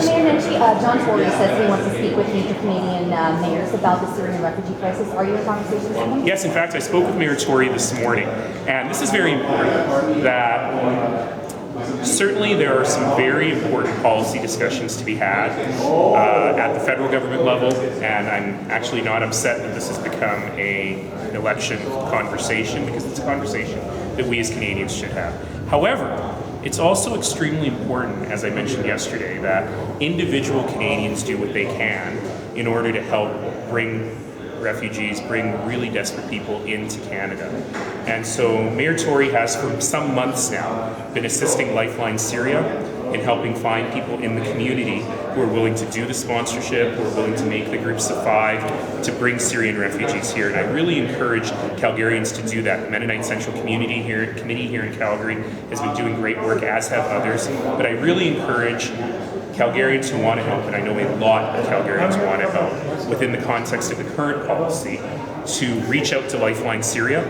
Mayor Nenshi, John Tory says he wants to speak with major Canadian mayors about the Syrian refugee crisis. Are you in conversations with him? Yes, in fact, I spoke with Mayor Tory this morning, and this is very important, that certainly there are some very important policy discussions to be had at the federal government level, and I'm actually not upset that this has become an election conversation, because it's a conversation that we as Canadians should have. However, it's also extremely important, as I mentioned yesterday, that individual Canadians do what they can in order to help bring refugees, bring really desperate people into Canada. And so Mayor Tory has for some months now been assisting Lifeline Syria in helping find people in the community who are willing to do the sponsorship, who are willing to make the groups of 5 to bring Syrian refugees here. And I really encourage Calgarians to do that. The Mennonite Central Committee here in Calgary has been doing great work, as have others. But I really encourage Calgarians who want to help, and I know a lot of Calgarians want to help within the context of the current policy, to reach out to Lifeline Syria,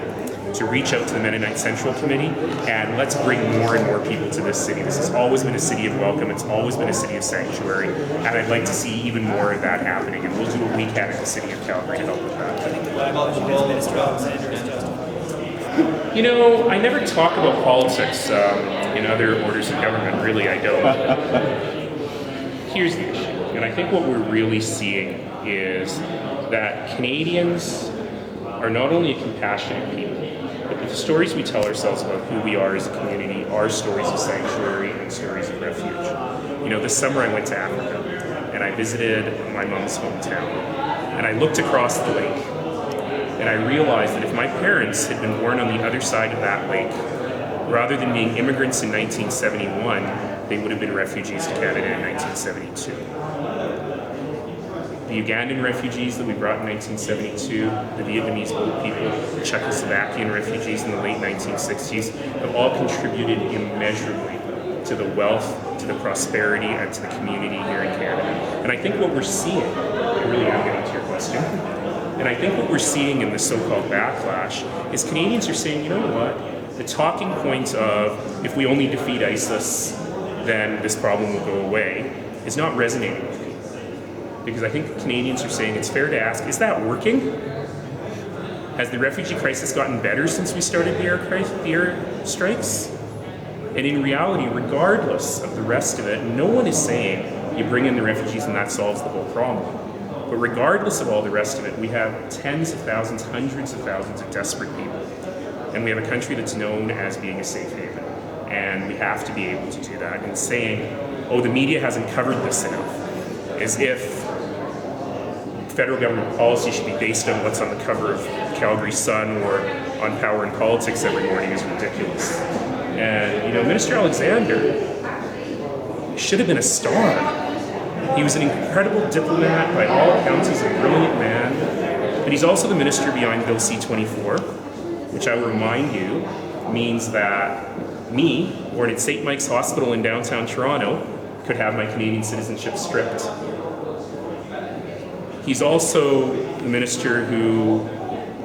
to reach out to the Mennonite Central Committee, and let's bring more and more people to this city. This has always been a city of welcome, it's always been a city of sanctuary, and I'd like to see even more of that happening, and we'll do what we can at the City of Calgary to help with that. You know, I never talk about politics in other orders of government, really I don't. Here's the issue, and I think what we're really seeing is that Canadians are not only a compassionate people, but the stories we tell ourselves about who we are as a community are stories of sanctuary and stories of refuge. You know, this summer I went to Africa, and I visited my mom's hometown, and I looked across the lake, and I realized that if my parents had been born on the other side of that lake, rather than being immigrants in 1971, they would have been refugees to Canada in 1972. The Ugandan refugees that we brought in 1972, the Vietnamese boat people, the Czechoslovakian refugees in the late 1960s have all contributed immeasurably to the wealth, to the prosperity, and to the community here in Canada. And I think what we're seeing, I really am getting to your question, and I think what we're seeing in this so-called backlash is Canadians are saying, you know what, the talking point of if we only defeat ISIS, then this problem will go away, is not resonating with me. Because I think Canadians are saying it's fair to ask, is that working? Has the refugee crisis gotten better since we started the air strikes? And in reality, regardless of the rest of it, no one is saying you bring in the refugees and that solves the whole problem. But regardless of all the rest of it, we have tens of thousands, hundreds of thousands of desperate people. And we have a country that's known as being a safe haven. And we have to be able to do that. And saying, oh, the media hasn't covered this enough, as if federal government policy should be based on what's on the cover of Calgary Sun or on Power and Politics every morning is ridiculous. And, you know, Minister Alexander should have been a star. He was an incredible diplomat, by all accounts he's a brilliant man, but he's also the minister behind Bill C-24, which I will remind you means that me, born at St. Mike's Hospital in downtown Toronto, could have my Canadian citizenship stripped. He's also the minister who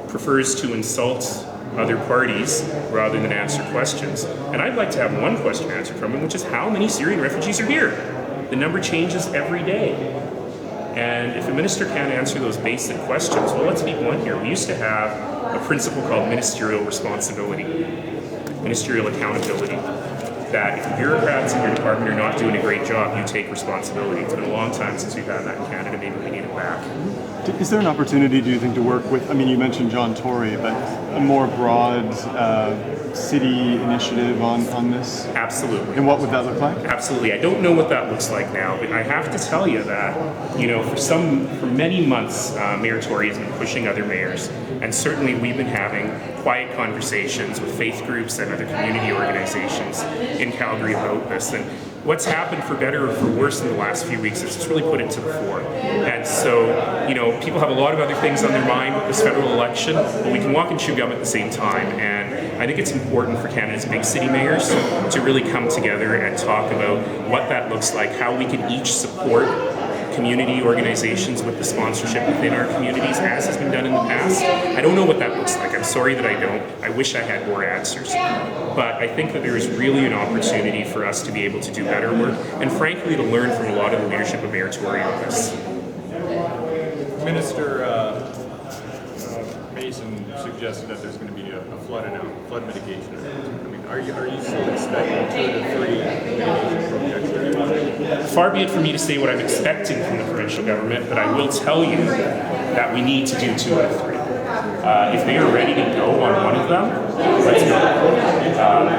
prefers to insult other parties rather than answer questions. And I'd like to have one question answered from him, which is how many Syrian refugees are here? The number changes every day. And if a minister can't answer those basic questions, well, let's be blunt here. We used to have a principle called ministerial responsibility, ministerial accountability, that if the bureaucrats in your department are not doing a great job, you take responsibility. It's been a long time since we've had that in Canada. Maybe we need it back. Is there an opportunity, do you think, to work with, I mean, you mentioned John Tory, but a more broad city initiative on this? Absolutely. And what would that look like? Absolutely. I don't know what that looks like now, but I have to tell you that, you know, for many months, Mayor Tory has been pushing other mayors, and certainly we've been having quiet conversations with faith groups and other community organizations in Calgary about this. And what's happened, for better or for worse, in the last few weeks is it's really put it to the fore. And so, you know, people have a lot of other things on their mind with this federal election, but we can walk and chew gum at the same time. And I think it's important for Canada's big city mayors to really come together and talk about what that looks like, how we can each support community organizations with the sponsorship within our communities, as has been done in the past. I don't know what that looks like. I'm sorry that I don't. I wish I had more answers. But I think that there is really an opportunity for us to be able to do better work, and frankly to learn from a lot of the leadership of Mayor Tory on this. Minister Mason suggested that there's going to be a flood mitigation. I mean, are you still expecting 2 to 3 mitigation projects? Far be it for me to say what I'm expecting from the provincial government, but I will tell you that we need to do 2 out of 3. If they are ready to go on one of them, let's go.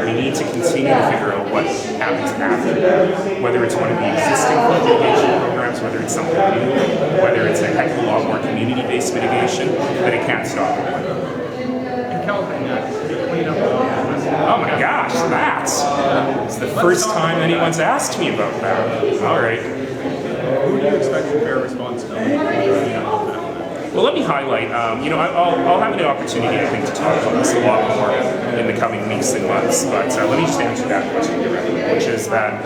We need to continue to figure out what happens after that. Whether it's one of the existing flood mitigation programs, whether it's something new, whether it's a heck of a lot more community-based mitigation, but it can't stop it. In CalgaryNEXT, the cleanup Oh my gosh, that's the first time anyone's asked me about that. All right. Who do you expect to bear responsibility for cleaning up that? Well, let me highlight, I'll have an opportunity, I think, to talk about this a lot more in the coming weeks and months, but let me just answer that question directly, which is that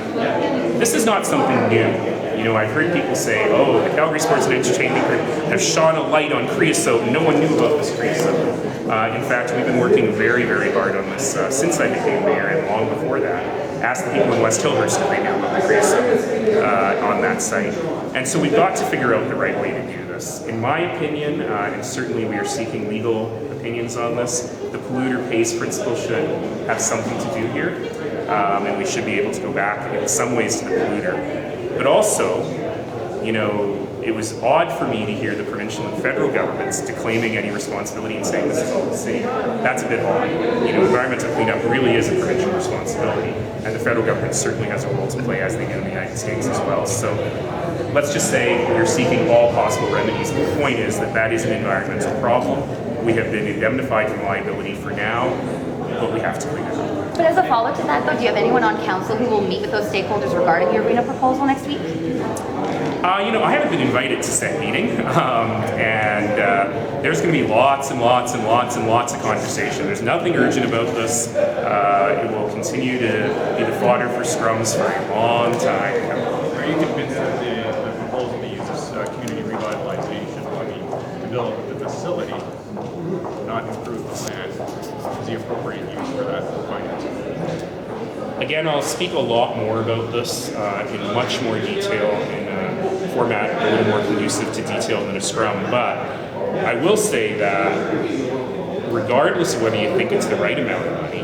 this is not something new. I've heard people say, oh, the Calgary Sports and Entertainment Group has shone a light on creosote, and no one knew about this creosote. In fact, we've been working very, very hard on this since I became mayor and long before that. Ask the people in West Hillhurst if they knew about the creosote on that site. And so we've got to figure out the right way to do this. In my opinion, and certainly we are seeking legal opinions on this, the polluter pays principle should have something to do here, and we should be able to go back in some ways to the polluter. But also, it was odd for me to hear the provincial and federal governments declaiming any responsibility and saying this is all the city. That's a bit odd. Environmental cleanup really is a provincial responsibility, and the federal government certainly has a role to play, as they do in the United States as well. So let's just say we're seeking all possible remedies. The point is that that is an environmental problem. We have been indemnified from liability for now, but we have to clean it up. But as a follow-up to that, though, do you have anyone on council who will meet with those stakeholders regarding your arena proposal next week? I haven't been invited to said meeting, and there's going to be lots and lots and lots and lots of conversation. There's nothing urgent about this. It will continue to be the fodder for scrums for a long time. Are you convinced that the proposal to use this community revitalization money to build the facility, not improve the land, is the appropriate use for that financing? Again, I'll speak a lot more about this in much more detail in a format a little more conducive to detail than a scrum, but I will say that regardless of whether you think it's the right amount of money,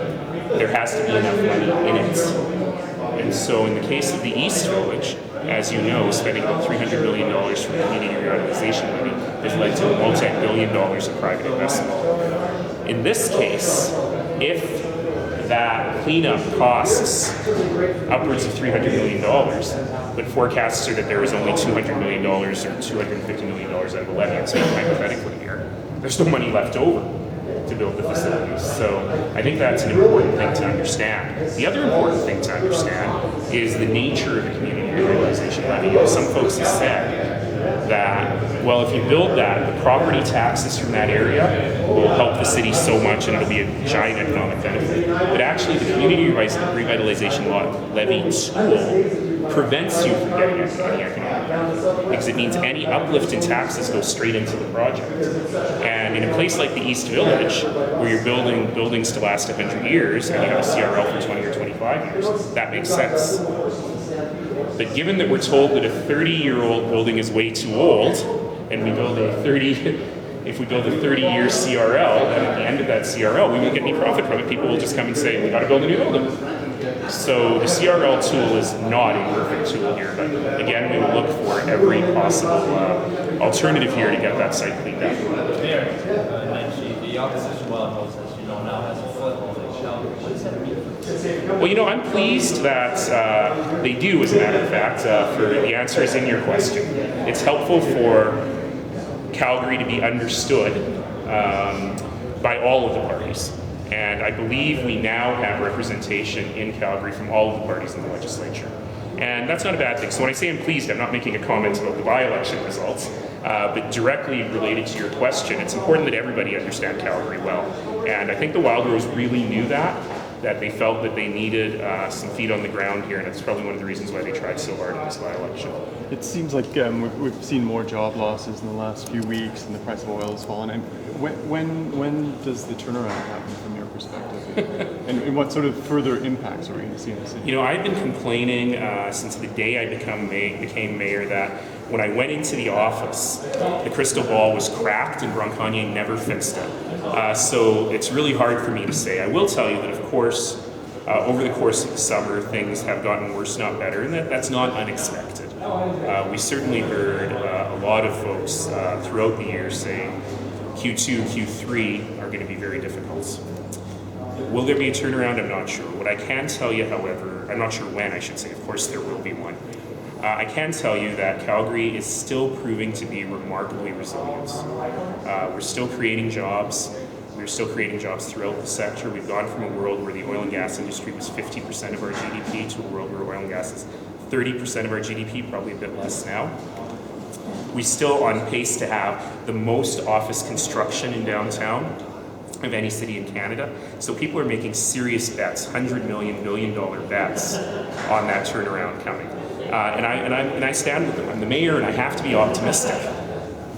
there has to be enough money in it. And so in the case of the East Village, as you know, spending about $300 million from community revitalization money has led to multi-billion dollars of private investment. In this case, if that cleanup costs upwards of $300 million, but forecasts are that there is only $200 million or $250 million out of the levy, and so hypothetically here, there's no money left over to build the facilities. So I think that's an important thing to understand. The other important thing to understand is the nature of the community revitalization levy. Some folks have said that, well, if you build that, the property taxes from that area will help the city so much and it'll be a giant economic benefit. But actually, the community revitalization levy tool prevents you from getting any economic benefit, because it means any uplift in taxes goes straight into the project. And in a place like the East Village, where you're building buildings to last 100 years and you have a CRL for 20 or 25 years, that makes sense. But given that we're told that a 30-year-old building is way too old, and we build if we build a 30-year CRL, then at the end of that CRL, we won't get any profit from it. People will just come and say, we got to build a new building. So the CRL tool is not a perfect tool here, but again, we will look for every possible alternative here to get that site cleaned up. Nenshi, the opposition wild house, as you know now, has a foothold in Calgary. What does that mean for the city? Well, I'm pleased that they do, as a matter of fact, for the answer is in your question. It's helpful for Calgary to be understood by all of the parties. And I believe we now have representation in Calgary from all of the parties in the legislature. And that's not a bad thing. So when I say I'm pleased, I'm not making a comment about the by-election results, but directly related to your question, it's important that everybody understand Calgary well. And I think the Wild Rose really knew that. that they felt that they needed some feet on the ground here, and it's probably one of the reasons why they tried so hard in this by-election. It seems like we've seen more job losses in the last few weeks, and the price of oil has fallen. And when does the turnaround happen from your perspective? and what sort of further impacts are we going to see in the city? You know, I've been complaining since the day I became mayor that when I went into the office, the crystal ball was cracked and Bronconnier never fixed it. So it's really hard for me to say. I will tell you that, of course, over the course of the summer, things have gotten worse, not better, and that's not unexpected. We certainly heard a lot of folks throughout the year saying Q2, Q3 are going to be very difficult. Will there be a turnaround? I'm not sure. What I can tell you, however, I'm not sure when, I should say. Of course, there will be one. I can tell you that Calgary is still proving to be remarkably resilient. We're still creating jobs. We're still creating jobs throughout the sector. We've gone from a world where the oil and gas industry was 50% of our GDP to a world where oil and gas is 30% of our GDP, probably a bit less now. We're still on pace to have the most office construction in downtown of any city in Canada. So people are making serious bets, $100 million, $1 billion bets on that turnaround coming. And I stand with them. I'm the mayor and I have to be optimistic.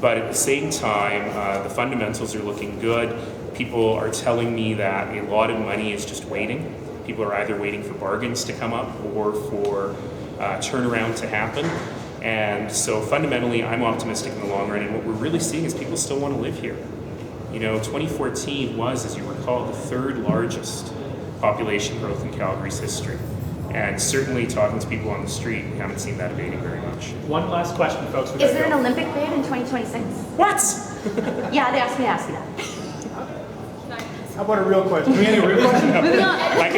But at the same time, the fundamentals are looking good. People are telling me that a lot of money is just waiting. People are either waiting for bargains to come up or for turnaround to happen. And so fundamentally, I'm optimistic in the long run. And what we're really seeing is people still want to live here. You know, 2014 was, as you recall, the third largest population growth in Calgary's history. And certainly talking to people on the street, we haven't seen that abating very much. One last question, folks. Is there an Olympic bid in 2026? What? Yeah, they asked me to ask you that. How about a real question? Can we get a real question?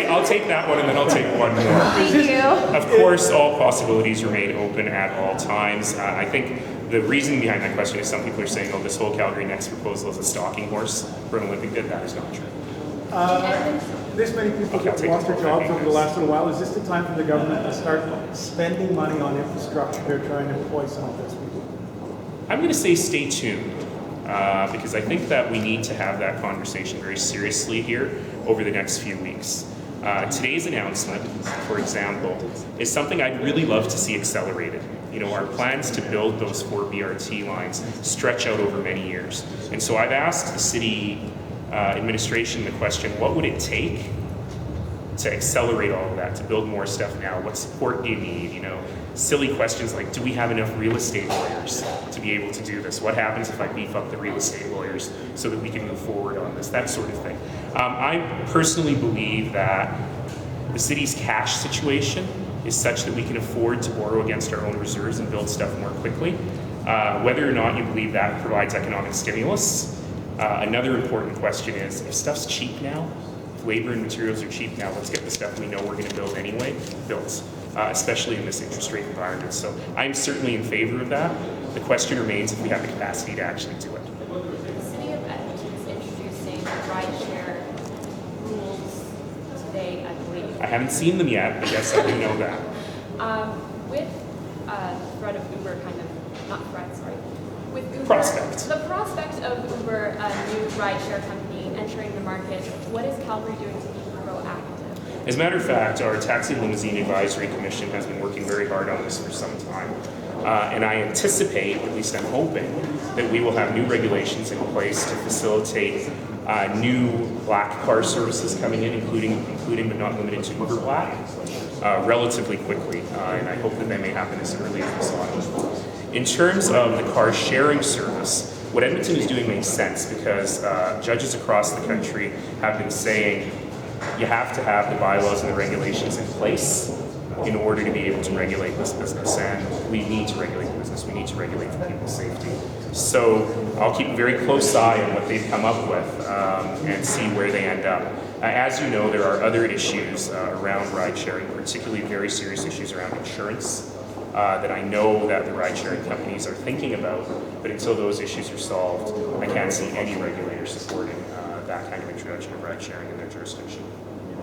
I'll take that one and then I'll take one more. Thank you. Of course, all possibilities remain open at all times. I think the reason behind that question is some people are saying, oh, this whole CalgaryNEXT proposal is a stalking horse for an Olympic bid. That is not true. This many people Okay, I'll have take lost their this. jobs over the last little while. Is this the time for the government to start spending money on infrastructure? They're trying to employ some of those people. I'm going to say stay tuned because I think that we need to have that conversation very seriously here over the next few weeks. Today's announcement, for example, is something I'd really love to see accelerated. You know, our plans to build those 4 BRT lines stretch out over many years. And so I've asked the city administration the question, what would it take to accelerate all of that, to build more stuff now? What support do you need? You know, silly questions like, do we have enough real estate lawyers to be able to do this? What happens if I beef up the real estate lawyers so that we can move forward on this? That sort of thing. I personally believe that the city's cash situation is such that we can afford to borrow against our own reserves and build stuff more quickly. Whether or not you believe that provides economic stimulus, another important question is, if stuff's cheap now, if labor and materials are cheap now, let's get the stuff we know we're going to build anyway built, especially in this interest rate environment. So I'm certainly in favor of that. The question remains if we have the capacity to actually do it. The City of Edmonton is introducing rideshare rules today, I believe. I haven't seen them yet, but yes, I do know that. With the threat of Uber not threat, sorry. With Uber, Prospect. The prospect of Uber, a new rideshare company entering the market, what is Calgary doing to be proactive? As a matter of fact, our Taxi Limousine Advisory Commission has been working very hard on this for some time. And I anticipate, at least I'm hoping, that we will have new regulations in place to facilitate new black car services coming in, including but not limited to Uber Black, relatively quickly. And I hope that may happen as early as this autumn. In terms of the car sharing service, what Edmonton is doing makes sense because judges across the country have been saying you have to have the bylaws and the regulations in place in order to be able to regulate this business. And we need to regulate the business. We need to regulate for people's safety. So I'll keep a very close eye on what they've come up with and see where they end up. As you know, there are other issues around ride sharing, particularly very serious issues around insurance. That I know that the ride-sharing companies are thinking about, but until those issues are solved, I can't see any regulator supporting that kind of introduction of ride-sharing in their jurisdiction.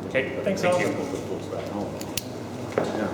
Okay, thank you. Yeah.